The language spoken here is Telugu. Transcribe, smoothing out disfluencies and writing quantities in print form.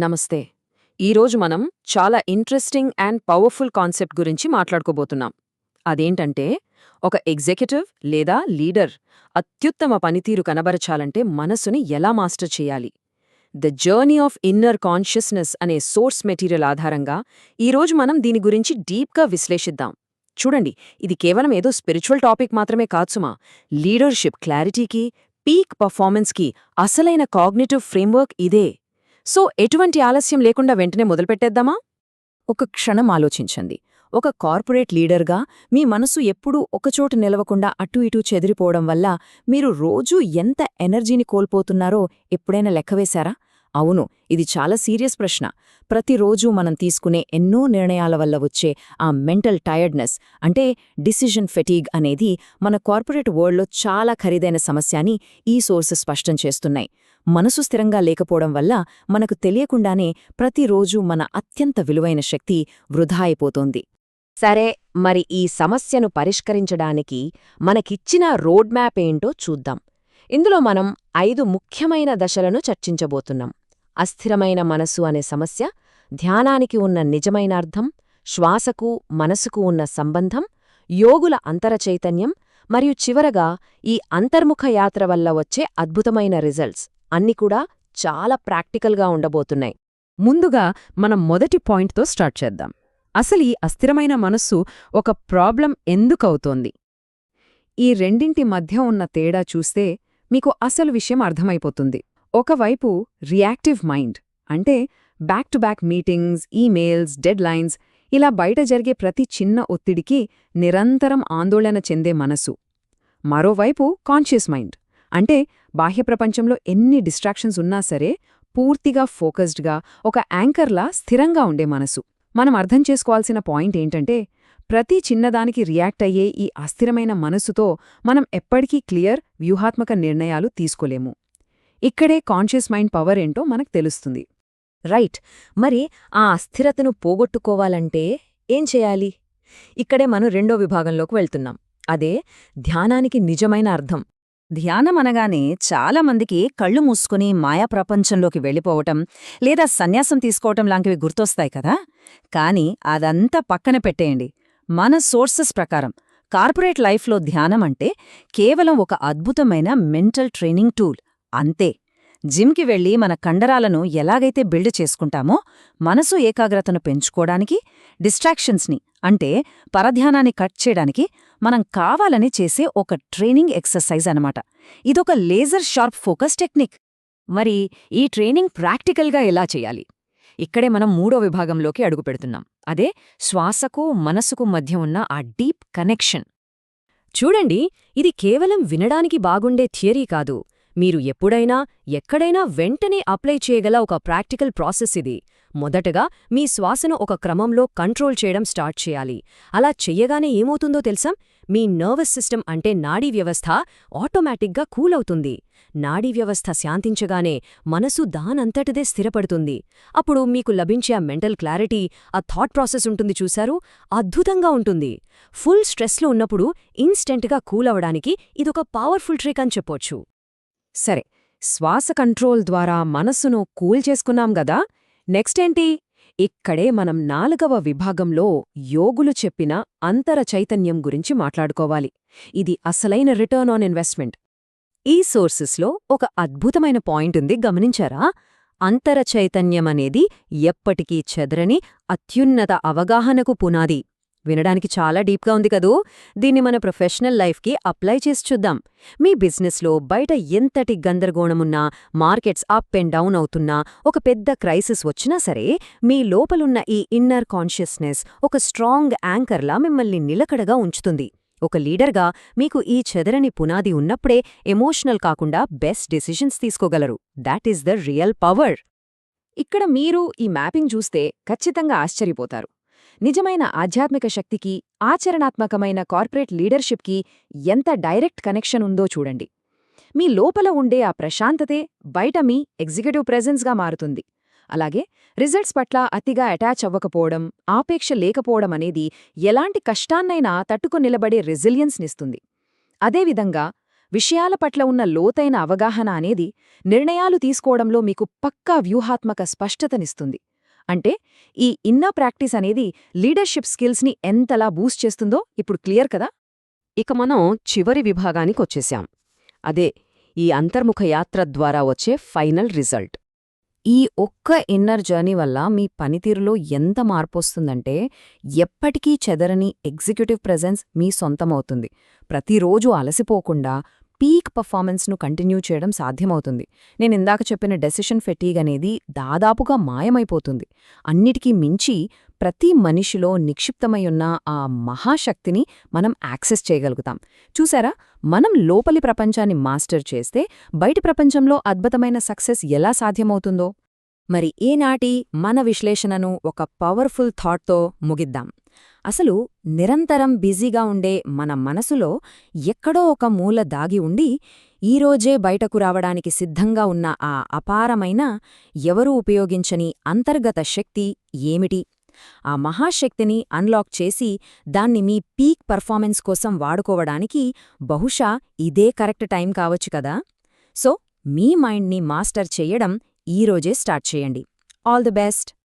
నమస్తే. ఈరోజు మనం చాలా ఇంట్రెస్టింగ్ అండ్ పవర్ఫుల్ కాన్సెప్ట్ గురించి మాట్లాడుకోబోతున్నాం. అదేంటంటే, ఒక ఎగ్జిక్యూటివ్ లేదా లీడర్ అత్యుత్తమ పనితీరు కనబరచాలంటే మనసుని ఎలా మాస్టర్ చేయాలి? The journey of inner consciousness అనే సోర్స్ మెటీరియల్ ఆధారంగా ఈరోజు మనం దీని గురించి డీప్గా విశ్లేషిద్దాం. చూడండి, ఇది కేవలం ఏదో స్పిరిచువల్ టాపిక్ మాత్రమే కాదుసుమా. లీడర్షిప్ క్లారిటీకి, పీక్ పర్ఫార్మెన్స్కి అసలైన కాగ్నిటివ్ ఫ్రేమ్వర్క్ ఇదే. సో ఎటువంటి ఆలస్యం లేకుండా వెంటనే మొదలుపెట్టేద్దామా? ఒక క్షణం ఆలోచించండి. ఒక కార్పొరేట్ లీడర్గా మీ మనసు ఎప్పుడూ ఒకచోట నిలవకుండా అటూ ఇటూ చెదిరిపోవడం వల్ల మీరు రోజూ ఎంత ఎనర్జీని కోల్పోతున్నారో ఎప్పుడైనా లెక్కవేశారా? అవును, ఇది చాలా సీరియస్ ప్రశ్న. ప్రతిరోజూ మనం తీసుకునే ఎన్నో నిర్ణయాల వల్ల వచ్చే ఆ మెంటల్ టయర్డ్నెస్, అంటే డిసిజన్ ఫెటీగ్ అనేది మన కార్పొరేట్ వరల్డ్లో చాలా ఖరీదైన సమస్య అని ఈ సోర్సెస్ స్పష్టం చేస్తున్నాయి. మనసు స్థిరంగా లేకపోవడం వల్ల మనకు తెలియకుండానే ప్రతిరోజూ మన అత్యంత విలువైన శక్తి వృధా అయిపోతోంది. సరే, మరి ఈ సమస్యను పరిష్కరించడానికి మనకిచ్చిన రోడ్ మ్యాప్ ఏంటో చూద్దాం. ఇందులో మనం 5 ముఖ్యమైన దశలను చర్చించబోతున్నాం. అస్థిరమైన మనసు అనే సమస్య, ధ్యానానికి ఉన్న నిజమైన అర్థం, శ్వాసకు మనసుకు ఉన్న సంబంధం, యోగుల అంతరచైతన్యం, మరియు చివరగా ఈ అంతర్ముఖ యాత్ర వల్ల వచ్చే అద్భుతమైన రిజల్ట్స్ అన్నీ కూడా చాలా ప్రాక్టికల్గా ఉండబోతున్నాయి. ముందుగా మనం మొదటి పాయింట్తో స్టార్ట్ చేద్దాం. అసలు ఈ అస్థిరమైన మనస్సు ఒక ప్రాబ్లం ఎందుకవుతోంది? ఈ రెండింటి మధ్య ఉన్న తేడా చూస్తే మీకు అసలు విషయం అర్థమైపోతుంది. ఒకవైపు రియాక్టివ్ మైండ్, అంటే back to back meetings, emails, dead lines, ఇలా బయట జరిగే ప్రతి చిన్న ఒత్తిడికి నిరంతరం ఆందోళన చెందే మనసు. మరోవైపు కాన్షియస్ మైండ్, అంటే బాహ్య ప్రపంచంలో ఎన్ని డిస్ట్రాక్షన్స్ ఉన్నా సరే పూర్తిగా ఫోకస్డ్గా ఒక యాంకర్లా స్థిరంగా ఉండే మనసు. మనం అర్థం చేసుకోవాల్సిన పాయింట్ ఏంటంటే, ప్రతి చిన్నదానికి రియాక్ట్ అయ్యే ఈ అస్థిరమైన మనసుతో మనం ఎప్పటికీ క్లియర్, వ్యూహాత్మక నిర్ణయాలు తీసుకోలేము. ఇక్కడే కాన్షియస్ మైండ్ పవర్ ఏంటో మనకు తెలుస్తుంది. రైట్. మరి ఆ అస్థిరతను పోగొట్టుకోవాలంటే ఏం చేయాలి? ఇక్కడే మనం రెండో విభాగంలోకి వెళ్తున్నాం. అదే ధ్యానానికి నిజమైన అర్థం. ధ్యానం అనగానే చాలామందికి కళ్ళు మూసుకుని మాయా ప్రపంచంలోకి వెళ్ళిపోవటం లేదా సన్యాసం తీసుకోవటం లాంటివి గుర్తొస్తాయి కదా. కాని అదంతా పక్కన పెట్టేయండి. మన సోర్సెస్ ప్రకారం కార్పొరేట్ లైఫ్లో ధ్యానం అంటే కేవలం ఒక అద్భుతమైన మెంటల్ ట్రైనింగ్ టూల్ అంతే. జిమ్కి వెళ్లి మన కండరాలను ఎలాగైతే బిల్డ్ చేసుకుంటామో, మనసు ఏకాగ్రతను పెంచుకోవడానికి, డిస్ట్రాక్షన్స్ని అంటే పరధ్యానాన్ని కట్ చేయడానికి మనం కావాలని చేసే ఒక ట్రైనింగ్ ఎక్సర్సైజ్ అనమాట. ఇదొక లేజర్ షార్ప్ ఫోకస్ టెక్నిక్. మరి ఈ ట్రైనింగ్ ప్రాక్టికల్గా ఎలా చేయాలి? ఇక్కడే మనం మూడో విభాగంలోకి అడుగుపెడుతున్నాం. అదే శ్వాసకు మనసుకు మధ్య ఉన్న ఆ డీప్ కనెక్షన్. చూడండి, ఇది కేవలం వినడానికి బాగుండే థియరీ కాదు. మీరు ఎప్పుడైనా ఎక్కడైనా వెంటనే అప్లై చేయగల ఒక ప్రాక్టికల్ ప్రాసెస్ ఇది. మొదటగా మీ శ్వాసను ఒక క్రమంలో కంట్రోల్ చేయడం స్టార్ట్ చేయాలి. అలా చెయ్యగానే ఏమవుతుందో తెలుసా? మీ నర్వస్ సిస్టమ్, అంటే నాడీ వ్యవస్థ ఆటోమేటిక్గా కూల్ అవుతుంది. నాడీ వ్యవస్థ శాంతించగానే మనసు దానంతటిదే స్థిరపడుతుంది. అప్పుడు మీకు లభించే ఆ మెంటల్ క్లారిటీ, ఆ థాట్ ప్రాసెస్ ఉంటుంది చూశారు, అద్భుతంగా ఉంటుంది. ఫుల్ స్ట్రెస్లో ఉన్నప్పుడు ఇన్స్టెంట్గా కూల్ అవడానికి ఇదొక పవర్ఫుల్ ట్రిక్ అని చెప్పొచ్చు. సరే, శ్వాస కంట్రోల్ ద్వారా మనస్సును కూల్ చేసుకున్నాం గదా. నెక్స్ట్ ఏంటి? ఇక్కడే మనం 4వ విభాగంలో యోగులు చెప్పిన అంతర చైతన్యం గురించి మాట్లాడుకోవాలి. ఇది అసలైన రిటర్న్ ఆన్ ఇన్వెస్ట్మెంట్. ఈ సోర్సెస్లో ఒక అద్భుతమైన పాయింట్ ఉంది, గమనించారా? అంతర చైతన్యమనేది ఎప్పటికీ చెదరని అత్యున్నత అవగాహనకు పునాది. వినడానికి చాలా డీప్గా ఉంది కదూ. దీన్ని మన ప్రొఫెషనల్ లైఫ్కి అప్లై చేసి చూద్దాం. మీ బిజినెస్లో బయట ఎంతటి గందరగోళమున్నా, మార్కెట్స్ అప్ అండ్ డౌన్ అవుతున్నా, ఒక పెద్ద క్రైసిస్ వచ్చినా సరే, మీ లోపలున్న ఈ ఇన్నర్ కాన్షియస్నెస్ ఒక స్ట్రాంగ్ యాంకర్లా మిమ్మల్ని నిలకడగా ఉంచుతుంది. ఒక లీడర్గా మీకు ఈ చెదరని పునాది ఉన్నప్పుడే ఎమోషనల్ కాకుండా బెస్ట్ డెసిషన్స్ తీసుకోగలరు. That is the real power. ఇక్కడ మీరు ఈ మ్యాపింగ్ చూస్తే ఖచ్చితంగా ఆశ్చర్యపోతారు. నిజమైన ఆధ్యాత్మిక శక్తికి, ఆచరణాత్మకమైన కార్పొరేట్ లీడర్షిప్కి ఎంత డైరెక్ట్ కనెక్షన్ ఉందో చూడండి. మీ లోపల ఉండే ఆ ప్రశాంతతే బయట మీ ఎగ్జిక్యూటివ్ ప్రెజెన్స్గా మారుతుంది. అలాగే రిజల్ట్స్ పట్ల అతిగా అటాచ్ అవ్వకపోవడం, ఆపేక్ష లేకపోవడం అనేది ఎలాంటి కష్టాన్నైనా తట్టుకు నిలబడే రెసిలియన్స్నిస్తుంది. అదేవిధంగా విషయాల పట్ల ఉన్న లోతైన అవగాహన అనేది నిర్ణయాలు తీసుకోవడంలో మీకు పక్కా వ్యూహాత్మక స్పష్టతనిస్తుంది. అంటే ఈ ఇన్నర్ ప్రాక్టీస్ అనేది లీడర్షిప్ స్కిల్స్ని ఎంతలా బూస్ట్ చేస్తుందో ఇప్పుడు క్లియర్ కదా? ఇక మనం చివరి విభాగానికొచ్చేశాం. అదే ఈ అంతర్ముఖ యాత్ర ద్వారా వచ్చే ఫైనల్ రిజల్ట్. ఈ ఒక్క ఇన్నర్ జర్నీ వల్ల మీ పనితీరులో ఎంత మార్పొస్తుందంటే ఎప్పటికీ చెదరని ఎగ్జిక్యూటివ్ ప్రెజెన్స్ మీ సొంతమవుతుంది. ప్రతిరోజు అలసిపోకుండా పీక్ పర్ఫార్మెన్స్ను కంటిన్యూ చేయడం సాధ్యమవుతుంది. నేనిందాక చెప్పిన డెసిషన్ ఫెటీగ్ అనేది దాదాపుగా మాయమైపోతుంది. అన్నిటికీ మించి ప్రతి మనిషిలో నిక్షిప్తమయ్యున్న ఆ మహాశక్తిని మనం యాక్సెస్ చేయగలుగుతాం. చూసారా, మనం లోపలి ప్రపంచాన్ని మాస్టర్ చేస్తే బయటి ప్రపంచంలో అద్భుతమైన సక్సెస్ ఎలా సాధ్యమవుతుందో. మరి ఈనాటి మన విశ్లేషణను ఒక పవర్ఫుల్ థాట్తో ముగిద్దాం. అసలు నిరంతరం బిజీగా ఉండే మన మనసులో ఎక్కడో ఒక మూల దాగి ఉండి ఈరోజే బయటకు రావడానికి సిద్ధంగా ఉన్న ఆ అపారమైన, ఎవరూ ఉపయోగించని అంతర్గత శక్తి ఏమిటి? ఆ మహాశక్తిని అన్లాక్ చేసి దాన్ని మీ పీక్ పర్ఫార్మెన్స్ కోసం వాడుకోవడానికి బహుశా ఇదే కరెక్ట్ టైం కావచ్చు కదా. సో మీ మైండ్ని మాస్టర్ చెయ్యడం ఈరోజే స్టార్ట్ చేయండి. All the best.